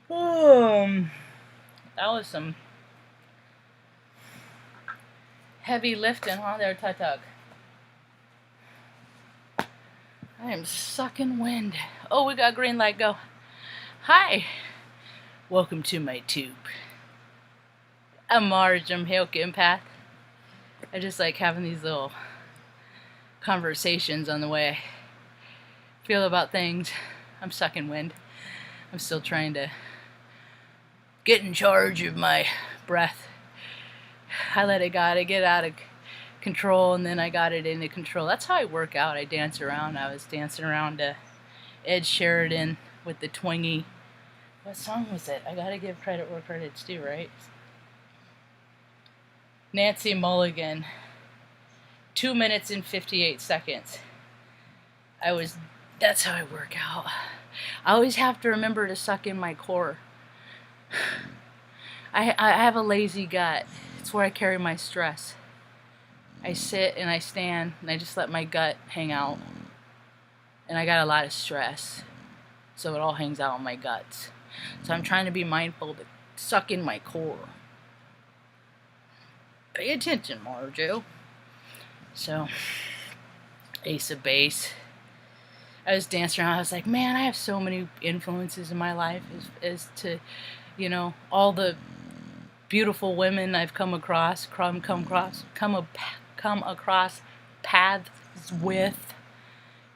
That was some heavy lifting, huh, there, Tuck? I am sucking wind. Oh, we got green light, go. Hi, welcome to my tube. I'm Marge, I'm Hail Empath. I just like having these little conversations on the way I feel about things. I'm sucking wind. I'm still trying to get in charge of my breath. I let it get out of control, and then I got it into control. That's how I work out. I dance around. I was dancing around to Ed Sheridan with the twangy. What song was it? I gotta give credit where credit's due, right? Nancy Mulligan. 2 minutes and 58 seconds. That's how I work out. I always have to remember to suck in my core. I have a lazy gut. It's where I carry my stress. I sit and I stand and I just let my gut hang out. And I got a lot of stress. So it all hangs out on my guts. So I'm trying to be mindful to suck in my core. Pay attention, Marjo. So, Ace of Base. I was dancing around. I was like, man, I have so many influences in my life as to, all the beautiful women I've come across paths with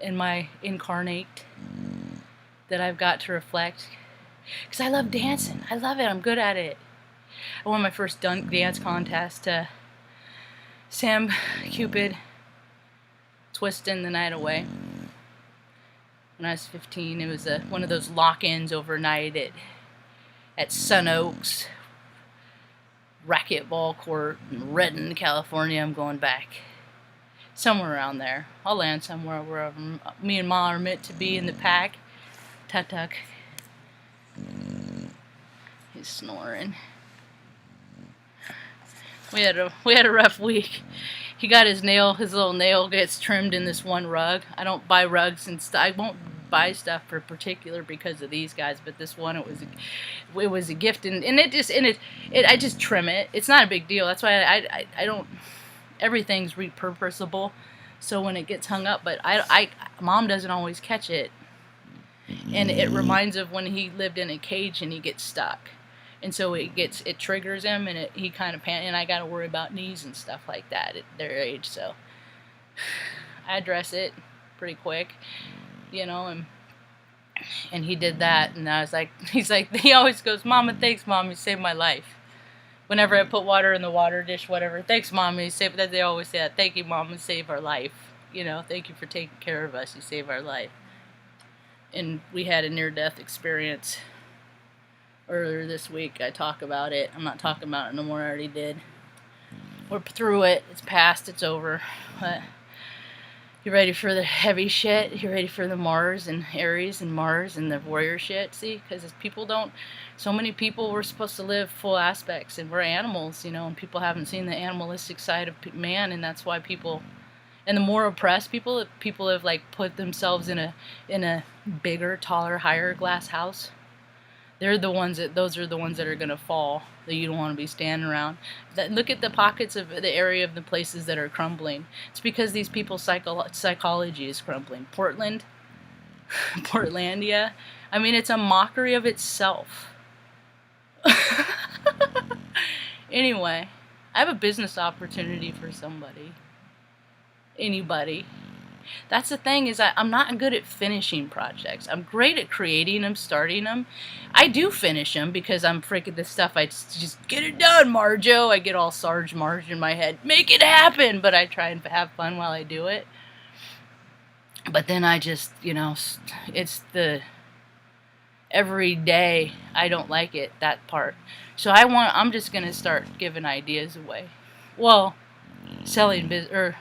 in my incarnate that I've got to reflect. Because I love dancing. I love it. I'm good at it. I won my first dance contest. Sam Cupid twisting the night away. When I was 15, it was one of those lock-ins overnight at Sun Oaks racquetball court in Redden, California. I'm going back somewhere around there. I'll land somewhere wherever me and Ma are meant to be in the pack. Tuck. He's snoring. We had a rough week. He got his little nail gets trimmed in this one rug. I don't buy rugs and stuff. I won't buy stuff for particular because of these guys, but this one it was a gift, and I just trim it. It's not a big deal. That's why I don't. Everything's repurposable, so when it gets hung up, but Mom doesn't always catch it, and it reminds of when he lived in a cage and he gets stuck. And so it triggers him, and he kind of and I got to worry about knees and stuff like that at their age. So I address it pretty quick, and he did that, and I was like, he always goes, Mama, thanks, Mom, you saved my life. Whenever I put water in the water dish, whatever, thanks, Mom, you saved that. They always say that, thank you, Mom, you saved our life. Thank you for taking care of us. You saved our life. And we had a near-death experience earlier this week. I talk about it. I'm not talking about it no more. I already did. We're through it. It's past. It's over. But you ready for the heavy shit? You ready for the Mars and Aries and Mars and the warrior shit? See? Because so many people were supposed to live full aspects, and we're animals, and people haven't seen the animalistic side of man, and that's why and the more oppressed people have like put themselves in a bigger, taller, higher glass house. Those are the ones that are going to fall, that you don't want to be standing around. Look at the pockets of the area of the places that are crumbling. It's because these people's psychology is crumbling. Portlandia. I mean, it's a mockery of itself. Anyway, I have a business opportunity for somebody. Anybody. That's the thing, is I'm not good at finishing projects. I'm great at creating them, starting them. I do finish them because I'm freaking this stuff. I just get it done, Marjo. I get all Sarge Marge in my head. Make it happen! But I try and have fun while I do it. But then I just, it's the every day I don't like it, that part. So I'm just going to start giving ideas away. Well, selling business,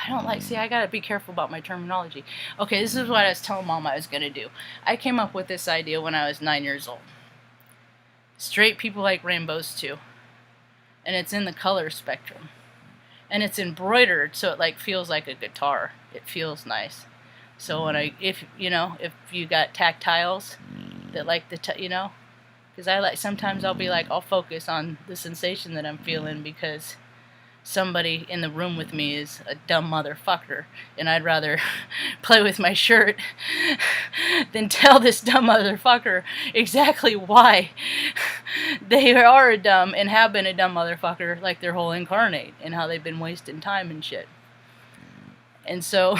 I gotta be careful about my terminology. Okay, this is what I was telling Mom I was gonna do. I came up with this idea when I was 9 years old. Straight people like rainbows too. And it's in the color spectrum. And it's embroidered, so it feels like a guitar. It feels nice. So if you got tactiles, that like the you know, because I like, sometimes I'll be like, I'll focus on the sensation that I'm feeling because somebody in the room with me is a dumb motherfucker, and I'd rather play with my shirt than tell this dumb motherfucker exactly why they are a dumb and have been a dumb motherfucker like their whole incarnate, and how they've been wasting time and shit. And so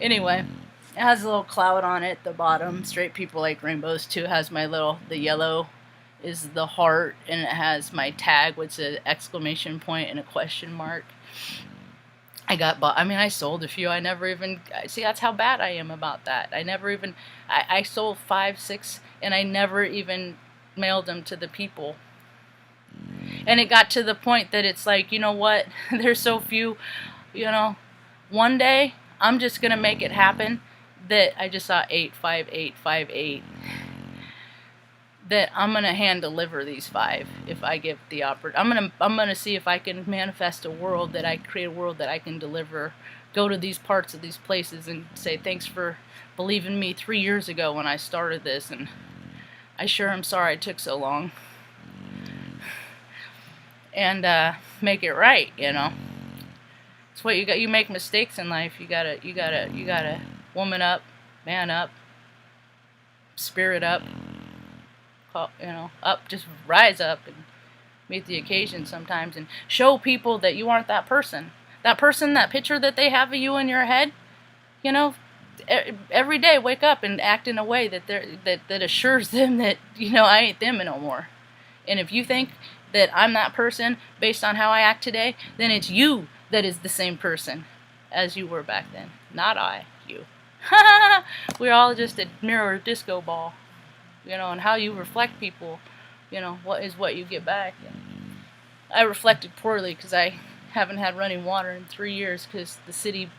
anyway, it has a little cloud on it at the bottom. Straight People Like Rainbows too has my little, the yellow is the heart, and it has my tag, which is an exclamation point and a question mark. I sold a few. I never even, see, that's how bad I am about that. I sold 5, 6, and I never even mailed them to the people. And it got to the point that it's like, you know what, there's so few, you know, one day I'm just going to make it happen that I just saw 85858, that I'm going to hand deliver these 5 if I give the opportunity. I'm going to see if I can manifest a world that I create, a world that I can deliver, go to these parts of these places and say thanks for believing me 3 years ago when I started this, and I sure am sorry it took so long, and make it right, you know. It's what you got. You make mistakes in life. You gotta woman up, man up, spirit up, you know, up, just rise up and meet the occasion sometimes, and show people that you aren't that person. That person, that picture that they have of you in your head, you know, every day wake up and act in a way that assures them that, you know, I ain't them no more. And if you think that I'm that person based on how I act today, then it's you that is the same person as you were back then. Not I, you. We're all just a mirror disco ball, you know, and how you reflect people, you know, what you get back. And I reflected poorly because I haven't had running water in 3 years because the city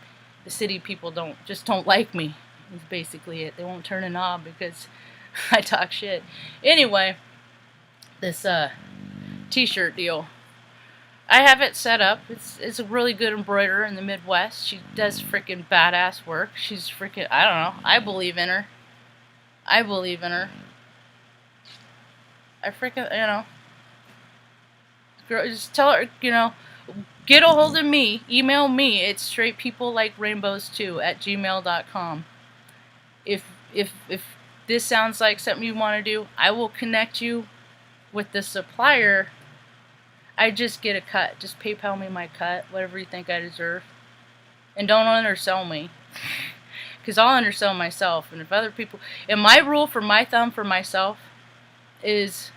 people don't like me. Is basically it. They won't turn a knob because I talk shit. Anyway, this t-shirt deal, I have it set up. It's a really good embroiderer in the Midwest. She does freaking badass work. She's freaking, I don't know. I believe in her. I freaking, you know. Girl, just tell her, you know, get a hold of me. Email me. It's straightpeoplelikeRainbows2@gmail.com. If this sounds like something you want to do, I will connect you with the supplier. I just get a cut. Just PayPal me my cut, whatever you think I deserve. And don't undersell me. Because I'll undersell myself. And if other people... And my rule for my thumb for myself is...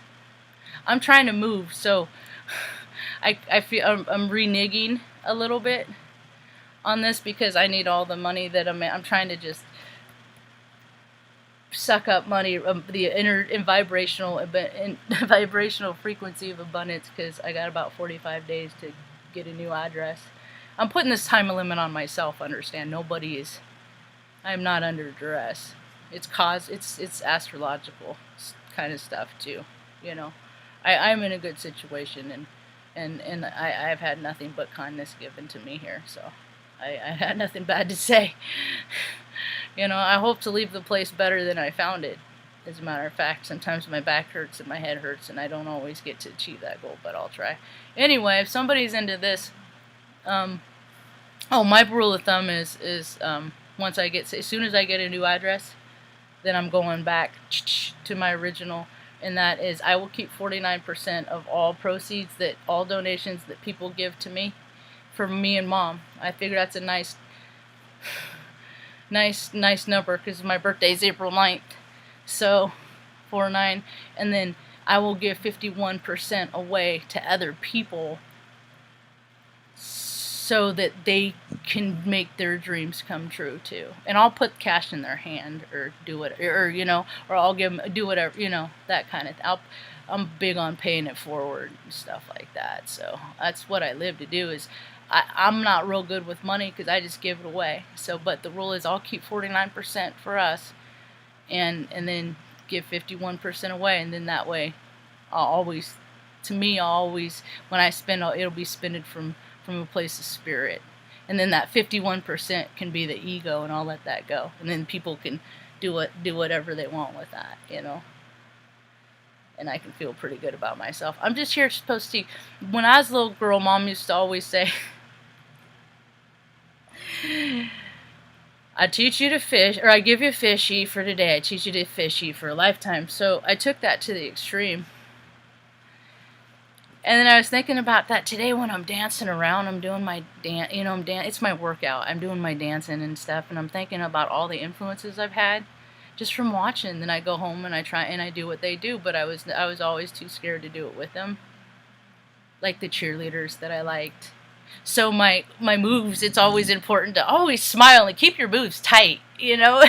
I'm trying to move, so... I feel I'm reneging a little bit on this because I need all the money that I'm trying to just suck up money, the inner vibrational frequency of abundance, because I got about 45 days to get a new address. I'm putting this time limit on myself. Understand? I'm not under duress. It's astrological kind of stuff too. You know, I'm in a good situation, and I've had nothing but kindness given to me here, so I had nothing bad to say. You know, I hope to leave the place better than I found it. As a matter of fact, sometimes my back hurts and my head hurts, and I don't always get to achieve that goal, but I'll try. Anyway, if somebody's into this, my rule of thumb is as soon as I get a new address, then I'm going back to my original, and that is I will keep 49% of all proceeds, all donations that people give to me, for me and Mom. I figure that's a nice number because my birthday is April 9th, so 49, and then I will give 51% away to other people so that they can make their dreams come true too. And I'll put cash in their hand or do it, or you know, or I'll do whatever, you know, that kind of thing. I'm big on paying it forward and stuff like that. So that's what I live to do. Is I'm not real good with money because I just give it away. So, but the rule is I'll keep 49% for us, and then give 51% away, and then that way, I'll always, when I spend, it'll be spended from a place of spirit, and then that 51% can be the ego, and I'll let that go, and then people can do whatever they want with that, you know. And I can feel pretty good about myself. I'm just here supposed to. When I was a little girl, Mom used to always say, I teach you to fish, or I give you a fish, eat for today. I teach you to fish, eat for a lifetime. So I took that to the extreme. And then I was thinking about that today when I'm dancing around. I'm doing my dance, you know, it's my workout. I'm doing my dancing and stuff, and I'm thinking about all the influences I've had just from watching. Then I go home and I try and I do what they do, but I was always too scared to do it with them, like the cheerleaders that I liked. So my moves, it's always important to always smile and keep your moves tight, you know.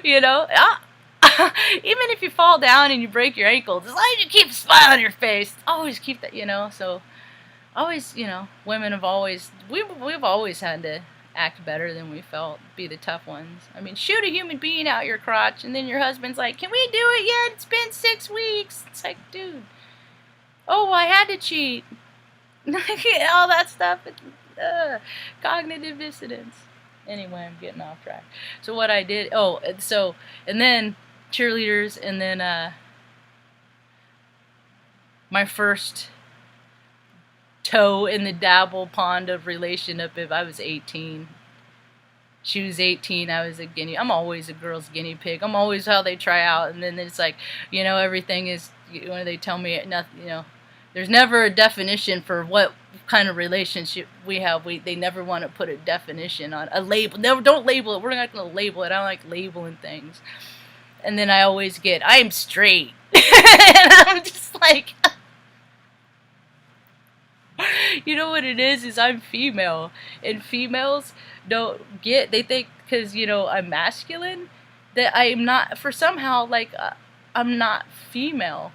You know. Even if you fall down and you break your ankles, as long as you keep a smile on your face, always keep that, you know. So, always, you know, women have always, we've always had to act better than we felt, be the tough ones. I mean, shoot a human being out your crotch, and then your husband's like, can we do it yet? It's been 6 weeks. It's like, dude, oh, I had to cheat. All that stuff, cognitive dissonance. Anyway, I'm getting off track. So what I did, and then cheerleaders, and then my first toe in the dabble pond of relationship. If I was 18, she was 18, I was a guinea. I'm always a girl's guinea pig. I'm always how they try out, and then it's like, you know, everything is, when they tell me nothing, you know, there's never a definition for what kind of relationship we have. They never want to put a definition on a label. Never, don't label it. We're not going to label it. I don't like labeling things. And then I always get, I'm straight. And I'm just like, you know what it is I'm female. And females don't get, they think because, you know, I'm masculine, that I'm not, for somehow, like, I'm not female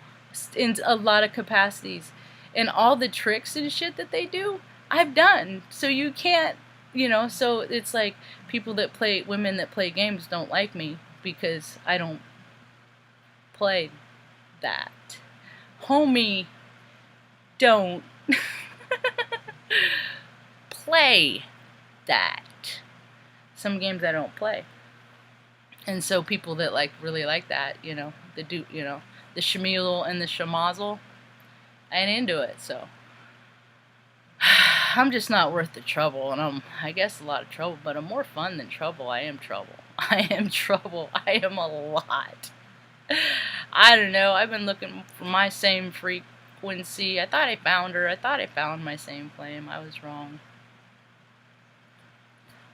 in a lot of capacities. And all the tricks and shit that they do, I've done. So you can't, you know, so it's like women that play games don't like me because I don't play that. Homie, don't play that. Some games I don't play. And so people that really like that, you know, the Shmuel and the Shamazel, I ain't into it, so I'm just not worth the trouble, and I'm, I guess, a lot of trouble, but I'm more fun than trouble. I am trouble. I am trouble. I am a lot. I don't know. I've been looking for my same frequency. I thought I found her. I thought I found my same flame. I was wrong.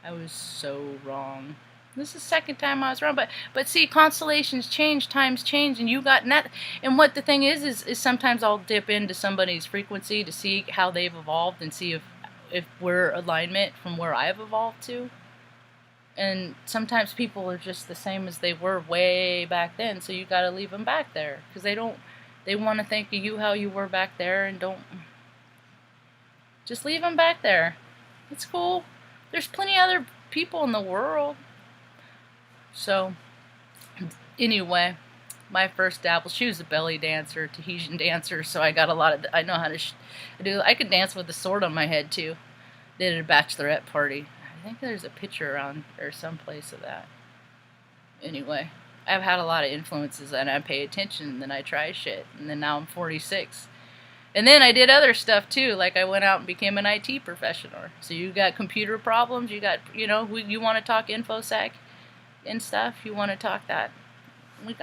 I was so wrong. This is the second time I was wrong, but see, constellations change, times change, and you got that. And what the thing is sometimes I'll dip into somebody's frequency to see how they've evolved and see if we're alignment from where I've evolved to. And sometimes people are just the same as they were way back then, so you got to leave them back there because they want to think of you how you were back there, and don't just leave them back there. It's cool. There's plenty of other people in the world. So, anyway, my first dabble, she was a belly dancer, Tahitian dancer, so I got a lot of, I know how to do, I could dance with a sword on my head, too. Did at a bachelorette party. I think there's a picture around, or someplace of that. Anyway, I've had a lot of influences, and I pay attention, and then I try shit, and then now I'm 46. And then I did other stuff, too, like I went out and became an IT professional. So you got computer problems, you got, you know, you want to talk InfoSec and stuff, you want to talk that, we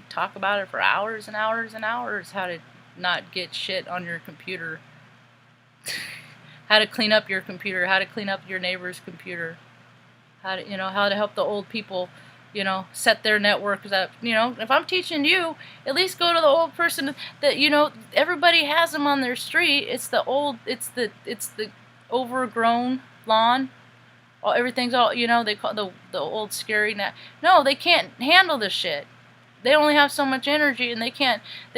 talk about it for hours and hours and hours, how to not get shit on your computer, how to clean up your computer, how to clean up your neighbor's computer, how to help the old people, you know, set their networks up. You know, if I'm teaching you, at least go to the old person that, you know, everybody has them on their street. It's the overgrown lawn. Everything's all, you know, they call the old scary. No, they can't handle this shit. They only have so much energy, and they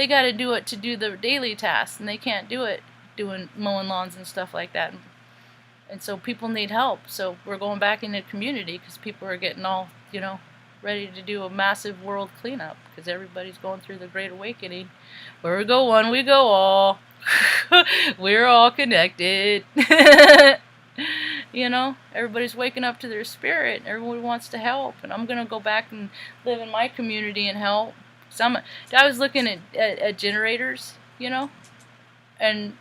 got to do it to do the daily tasks, and they can't do it doing mowing lawns and stuff like that. And so people need help. So we're going back into the community because people are getting all, you know, ready to do a massive world cleanup because everybody's going through the Great Awakening. Where we go one, we go all. We're all connected. You know, everybody's waking up to their spirit. Everybody wants to help, and I'm gonna go back and live in my community and help. I was looking at generators, you know, and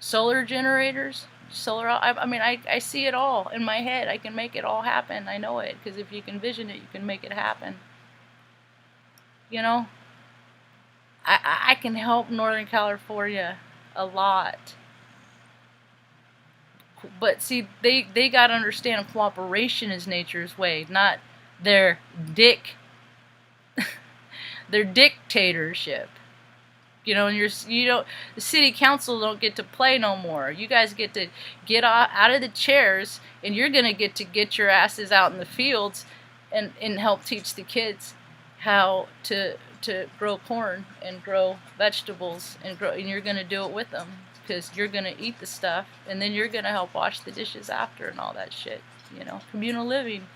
solar generators, I mean, I see it all in my head. I can make it all happen. I know it, because if you can vision it, you can make it happen. You know, I can help Northern California a lot. But see, they got to understand cooperation is nature's way, not their their dictatorship. You know, and the city council don't get to play no more. You guys get to get out of the chairs, and you're gonna get your asses out in the fields, and help teach the kids how to grow corn and grow vegetables, and you're gonna do it with them, because you're gonna eat the stuff, and then you're gonna help wash the dishes after and all that shit. You know, communal living.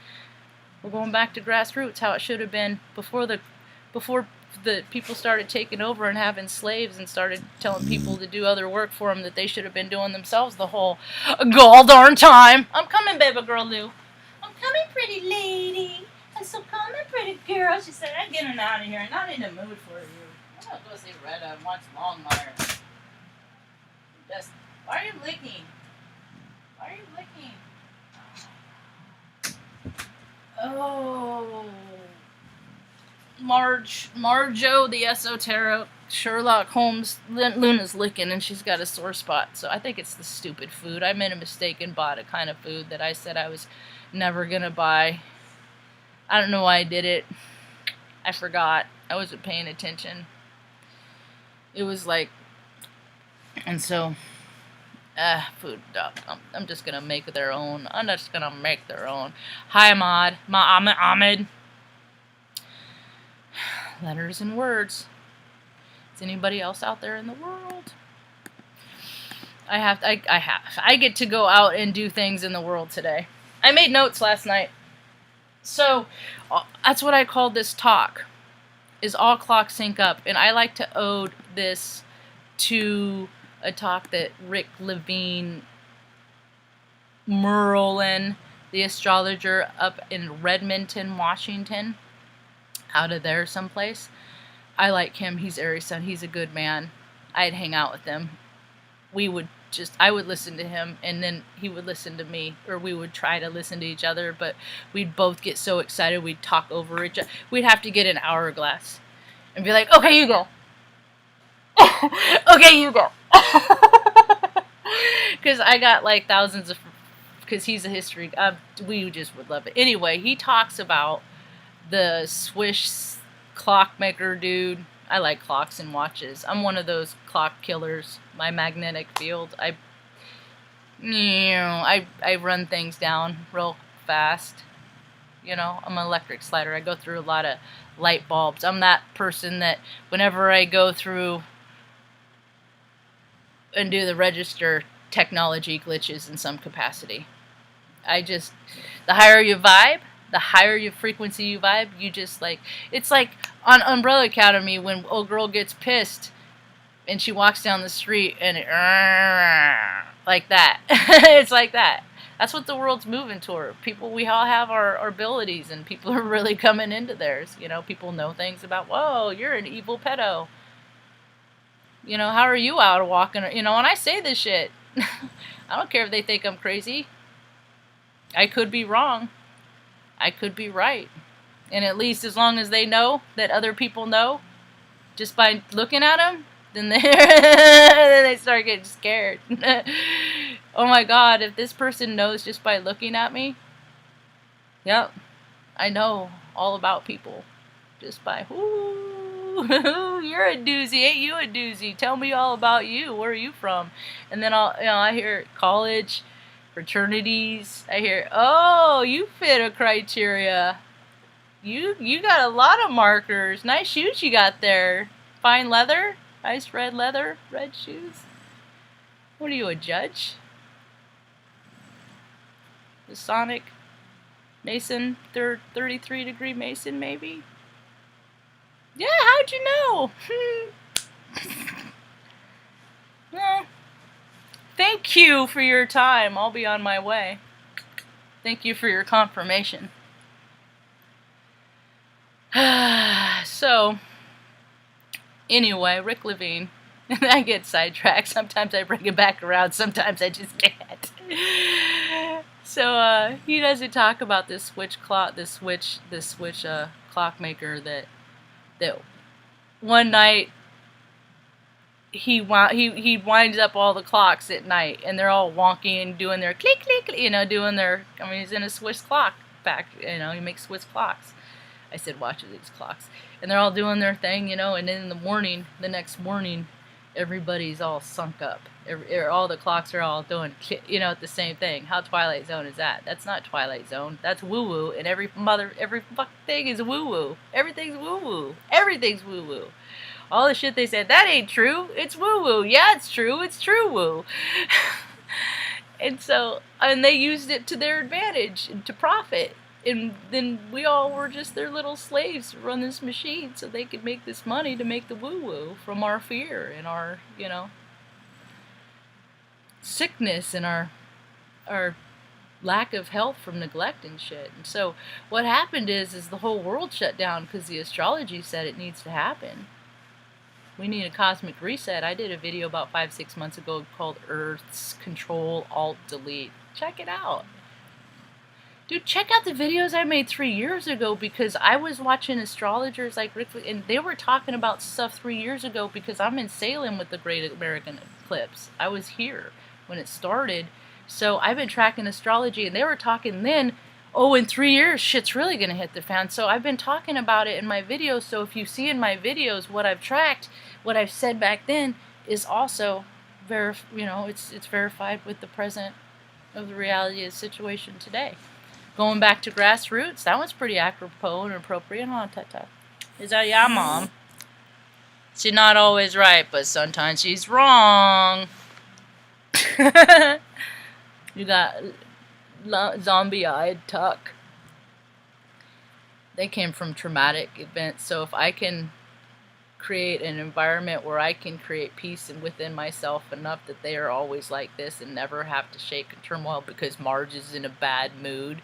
We're going back to grassroots, how it should have been before the people started taking over and having slaves and started telling people to do other work for them that they should have been doing themselves the whole gall darn time. I'm coming, baby girl Lou. I'm coming, pretty lady. I'm so coming, pretty girl. She said, I'm getting out of here. I'm not in the mood for you. I'm going to go see Retta and watch Longmire. Why are you licking? Why are you licking? Oh. Marjo, the esoteric Sherlock Holmes. Luna's licking, and she's got a sore spot. So I think it's the stupid food. I made a mistake and bought a kind of food that I said I was never gonna buy. I don't know why I did it. I forgot. I wasn't paying attention. It was like, and so, food. I'm just gonna make their own. I'm just gonna make their own. Hi, Ahmed. Letters and words. Is anybody else out there in the world? I get to go out and do things in the world today. I made notes last night. So that's what I called this talk, is all clocks sync up. And I like to ode this to a talk that Rick Levine Merlin, the astrologer up in Redmonton, Washington, out of there someplace. I like him. He's Aries Sun. He's a good man. I'd hang out with him. I would listen to him, and then he would listen to me, or we would try to listen to each other, but we'd both get so excited we'd talk over each other. We'd have to get an hourglass and be like, okay, you go. Okay, you go. Because I got like thousands of, because he's a history, we just would love it. Anyway, he talks about the Swiss clockmaker dude. I like clocks and watches. I'm one of those clock killers. My magnetic field. I run things down real fast. You know, I'm an electric slider. I go through a lot of light bulbs. I'm that person that whenever I go through and do the register, technology glitches in some capacity. The higher you vibe, the higher your frequency you vibe, you just like, it's like on Umbrella Academy when old girl gets pissed and she walks down the street and like that. It's like that. That's what the world's moving toward. We all have our abilities, and people are really coming into theirs. You know, people know things about, whoa, you're an evil pedo. You know, how are you out walking? You know, and I say this shit. I don't care if they think I'm crazy. I could be wrong. I could be right. And at least as long as they know that other people know, just by looking at them, then they start getting scared. Oh my God, if this person knows just by looking at me, yep, I know all about people. Just by, ooh, you're a doozy, ain't you a doozy? Tell me all about you. Where are you from? And then I hear college, fraternities. I hear, oh, you fit a criteria. You got a lot of markers. Nice shoes you got there. Fine leather. Nice red leather. Red shoes. What are you, a judge? The Sonic Mason, 33-degree Mason, maybe? Yeah, how'd you know? Well, thank Thank you for your time. I'll be on my way. Thank you for your confirmation. So, anyway, Rick Levine. I get sidetracked. Sometimes I bring it back around. Sometimes I just can't. So he doesn't talk about this switch clock, clockmaker that one night he winds up all the clocks at night, and they're all wonky and doing their click click, doing their. I mean, he's in a Swiss clock factory. He makes Swiss clocks. I said, watch these clocks, and they're all doing their thing, and then in the next morning, everybody's all sunk up. All the clocks are all doing, the same thing. How Twilight Zone is that? That's not Twilight Zone. That's woo woo, and every fucking thing is woo woo. Everything's woo woo. Everything's woo woo. All the shit they said, that ain't true. It's woo woo. Yeah, it's true. It's true woo. And they used it to their advantage and to profit. And then we all were just their little slaves to run this machine so they could make this money to make the woo-woo from our fear and our, sickness and our lack of health from neglect and shit. And so what happened is the whole world shut down because the astrology said it needs to happen. We need a cosmic reset. I did a video about 5-6 months ago called Earth's Control Alt Delete. Check it out. Dude, check out the videos I made 3 years ago, because I was watching astrologers like Rick, and they were talking about stuff 3 years ago because I'm in Salem with the Great American Eclipse. I was here when it started, so I've been tracking astrology, and they were talking then, oh, in 3 years, shit's really going to hit the fan. So I've been talking about it in my videos, so if you see in my videos what I've tracked, what I've said back then is also, it's verified with the present of the reality of the situation today. Going back to grassroots, that one's pretty apropos and appropriate, huh, Tata? Is that, yeah, Mom? She's not always right, but sometimes she's wrong. You got zombie-eyed Tuck. They came from traumatic events, so if I can create an environment where I can create peace and within myself enough that they are always like this and never have to shake and turmoil because Marge is in a bad mood,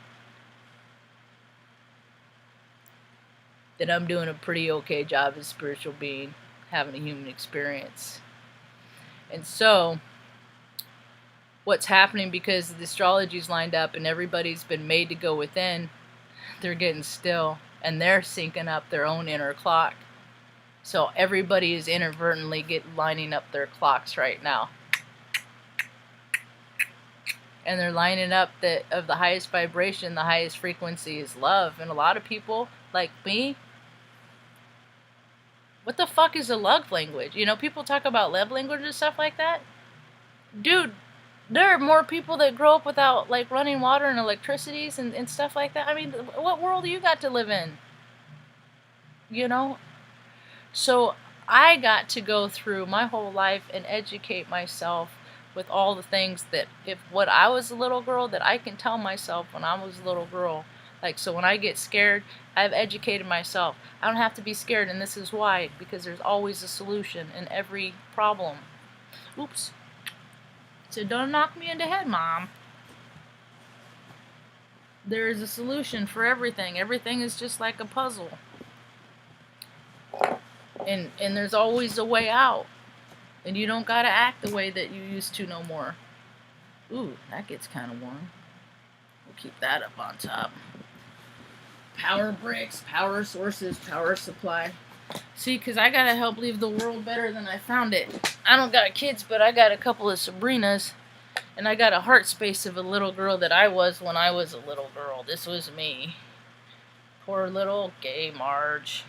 then I'm doing a pretty okay job as a spiritual being, having a human experience. And so, what's happening because the astrology's lined up and everybody's been made to go within, they're getting still, and they're syncing up their own inner clock. So everybody is inadvertently lining up their clocks right now. And they're lining up of the highest vibration, the highest frequency is love. And a lot of people, like me, what the fuck is a love language? People talk about love language and stuff like that. Dude, there are more people that grow up without, running water and electricities and stuff like that. I mean, what world do you got to live in? So I got to go through my whole life and educate myself with all the things that when I was a little girl, that I can tell myself when I was a little girl. So when I get scared, I've educated myself. I don't have to be scared, and this is why, because there's always a solution in every problem. Oops. So don't knock me in the head, Mom. There is a solution for everything. Everything is just like a puzzle. And there's always a way out. And you don't gotta act the way that you used to no more. Ooh, that gets kind of warm. We'll keep that up on top. Power bricks, power sources, power supply. See, because I gotta help leave the world better than I found it. I don't got kids, but I got a couple of Sabrinas. And I got a heart space of a little girl that I was when I was a little girl. This was me. Poor little gay Marge.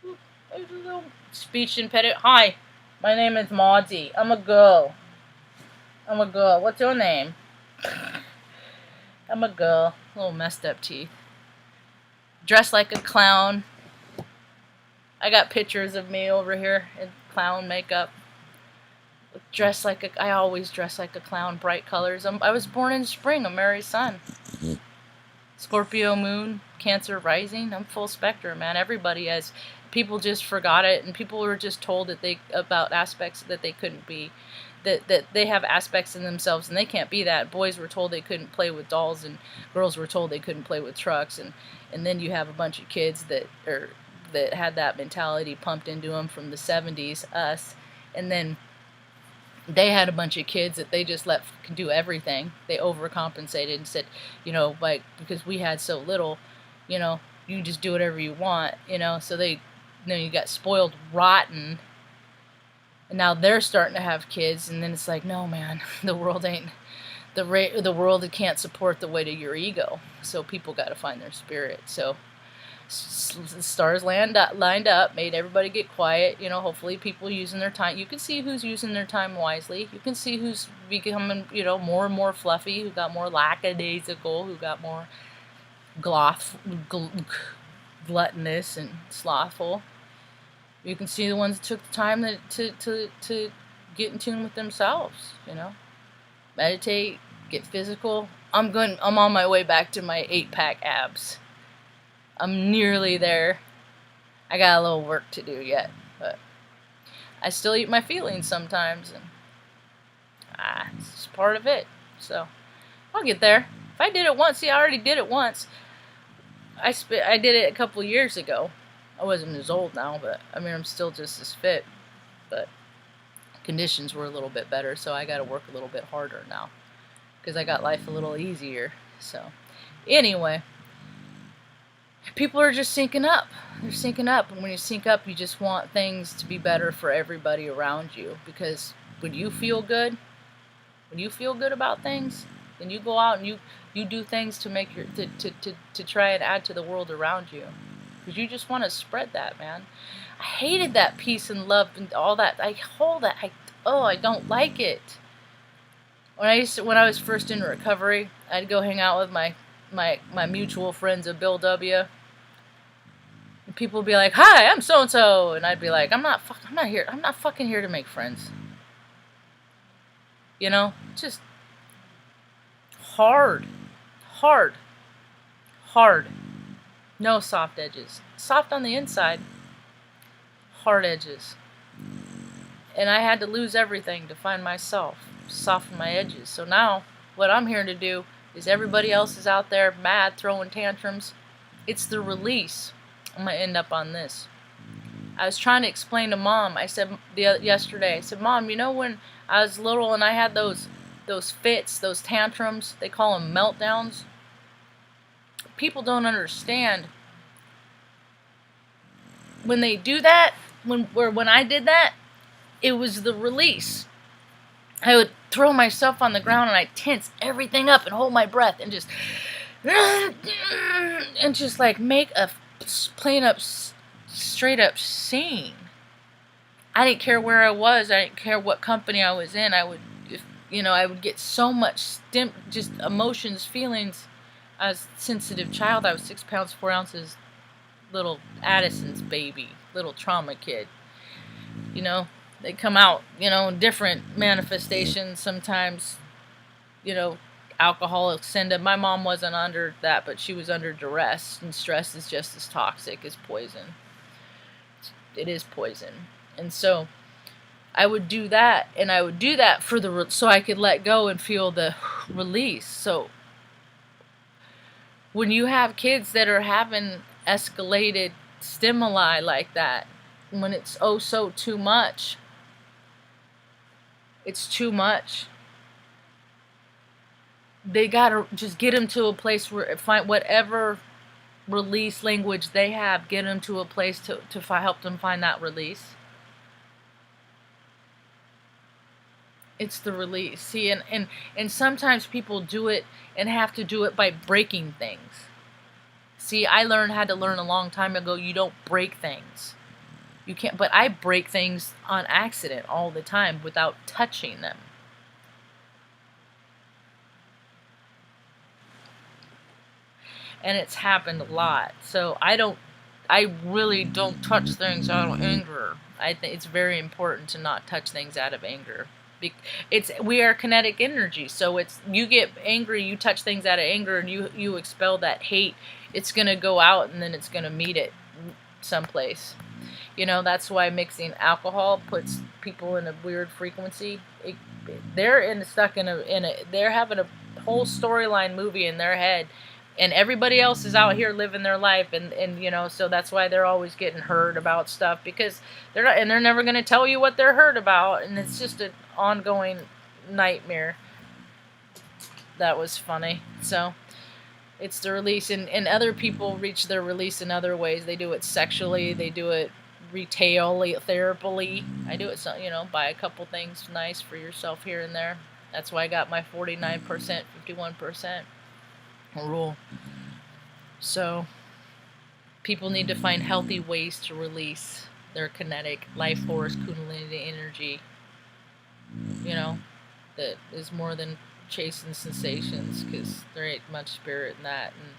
Ooh, there's a little speech impediment. Hi, my name is Margie. I'm a girl. What's your name? I'm a girl. Little messed up teeth. Dressed like a clown. I got pictures of me over here in clown makeup. I always dress like a clown, bright colors. I was born in spring, I'm Mary's son. Scorpio moon, Cancer rising. I'm full spectrum, man. Everybody has. People just forgot it, and people were just told that about aspects that they couldn't be. that they have aspects in themselves and they can't be that. Boys were told they couldn't play with dolls, and girls were told they couldn't play with trucks, and then you have a bunch of kids that had that mentality pumped into them from the 70s, us, and then they had a bunch of kids that they just let do everything. They overcompensated and said, you know, like, because we had so little, you know, you just do whatever you want, you know. So they, you know, you got spoiled rotten, and now they're starting to have kids, and then it's like, no, man, the world ain't the world can't support the weight of your ego. So people got to find their spirit. So stars lined up, made everybody get quiet. You know, hopefully people using their time. You can see who's using their time wisely. You can see who's becoming, you know, more and more fluffy, who got more lackadaisical, who got more gluttonous and slothful. You can see the ones that took the time to get in tune with themselves. You know, meditate, get physical. I'm on my way back to my 8-pack abs. I'm nearly there. I got a little work to do yet, but I still eat my feelings sometimes, and it's just part of it. So I'll get there. If I did it once, see, I already did it once. I did it a couple years ago. I wasn't as old now, but I mean, I'm still just as fit, but conditions were a little bit better, so I got to work a little bit harder now because I got life a little easier. So anyway, people are just syncing up. They're syncing up, and when you sync up, you just want things to be better for everybody around you, because when you feel good about things, then you go out and you do things to make to try and add to the world around you, because you just want to spread that, man. I hated that peace and love and all that. I don't like it. When I was first in recovery, I'd go hang out with my mutual friends of Bill W. And people would be like, "Hi, I'm so and so," and I'd be like, I'm not fucking here to make friends. You know, just hard. No soft edges. Soft on the inside, hard edges. And I had to lose everything to find myself, soften my edges. So now, what I'm here to do is, everybody else is out there mad, throwing tantrums. It's the release. I'm going to end up on this. I was trying to explain to Mom. I said yesterday, I said, "Mom, you know when I was little and I had those fits, those tantrums, they call them meltdowns? People don't understand. When they do that, when I did that, it was the release. I would throw myself on the ground and I'd tense everything up and hold my breath and just like make a straight up scene. I didn't care where I was. I didn't care what company I was in. I would get so much just emotions, feelings. I was a sensitive child. I was 6 pounds 4 ounces, little Addison's baby, little trauma kid. You know, they come out, you know, in different manifestations. Sometimes, you know, alcoholic syndrome. My mom wasn't under that, but she was under duress, and stress is just as toxic as poison. It is poison. And so I would do that, and I would do that so I could let go and feel the release. So when you have kids that are having escalated stimuli like that, when it's so too much, it's too much. They gotta just get them to a place where find whatever release language they have, get them to a place to help them find that release. It's the release. See, and sometimes people do it and have to do it by breaking things. See, I had to learn a long time ago, you don't break things. You can't, but I break things on accident all the time without touching them. And it's happened a lot. So I really don't touch things out of anger. I think it's very important to not touch things out of anger. We are kinetic energy, so you get angry, you touch things out of anger, and you expel that hate. It's gonna go out, and then it's gonna meet it someplace. You know, that's why mixing alcohol puts people in a weird frequency. they're stuck in they're having a whole storyline movie in their head, and everybody else is out here living their life, and you know, so that's why they're always getting heard about stuff, because they're never going to tell you what they're heard about, and it's just an ongoing nightmare. That was funny. So it's the release, and other people reach their release in other ways. They do it sexually, they do it retail therapily. I do it, so, you know, buy a couple things nice for yourself here and there. That's why I got my 49%, 51% rule. So people need to find healthy ways to release their kinetic life force, kundalini energy, you know, that is more than chasing sensations, because there ain't much spirit in that. And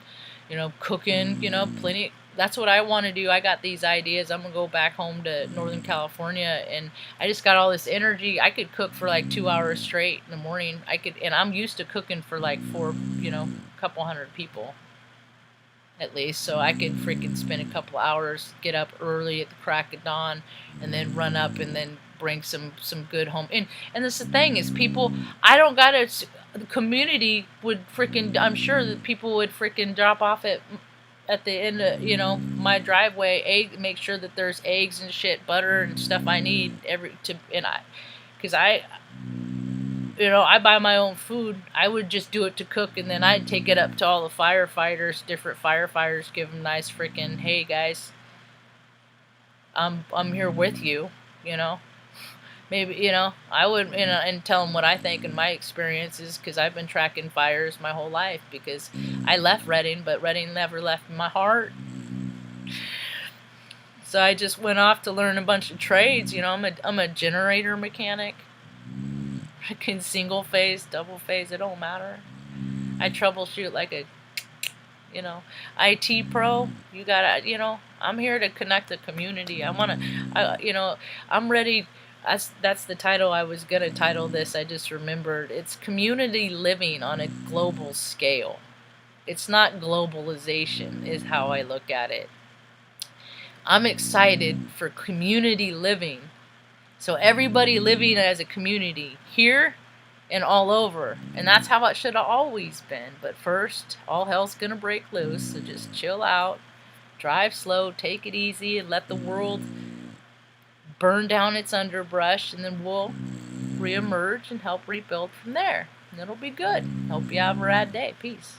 you know, cooking, you know, plenty. That's what I want to do. I got these ideas. I'm gonna go back home to Northern California, and I just got all this energy. I could cook for like 2 hours straight in the morning. I could, and I'm used to cooking for like you know, a couple hundred people at least. So I could freaking spend a couple hours, get up early at the crack of dawn, and then run up and then bring some good home. And this the thing is, people, I don't gotta. The community would freaking. I'm sure that people would freaking drop off at the end of, you know, my driveway, make sure that there's eggs and shit, butter and stuff I need because I, you know, I buy my own food. I would just do it to cook, and then I'd take it up to all the firefighters, different firefighters, give them nice freaking, hey guys, I'm here with you, you know. Maybe, you know, I would, you know, and tell them what I think and my experiences, because I've been tracking fires my whole life, because I left Redding, but Redding never left my heart. So I just went off to learn a bunch of trades. You know, I'm a generator mechanic. I can single phase, double phase, it don't matter. I troubleshoot like a, you know, IT pro. You gotta, you know, I'm here to connect the community. You know, I'm ready. That's the title I was going to title this. I just remembered. It's community living on a global scale. It's not globalization, is how I look at it. I'm excited for community living. So everybody living as a community here and all over. And that's how it should have always been. But first, all hell's going to break loose. So just chill out, drive slow, take it easy, and let the world burn down its underbrush, and then we'll reemerge and help rebuild from there. And it'll be good. Hope you have a rad day. Peace.